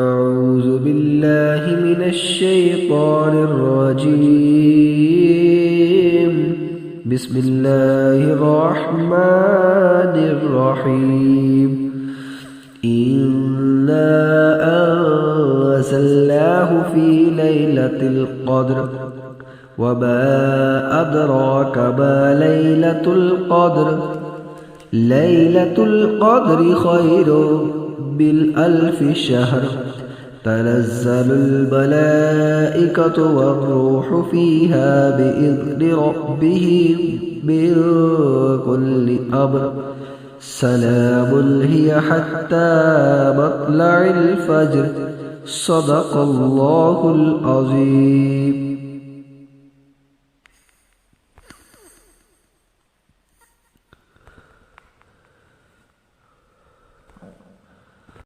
أعوذ بالله من الشيطان الرجيم. بسم الله الرحمن الرحيم. إنا أنزلناه في ليلة القدر وما أدراك ما ليلة القدر. ليلة القدر خير بالألف شهر. تنزل الملائكة والروح فيها بإذن ربهم من كل أمر. سلام هي حتى مطلع الفجر. صدق الله العظيم.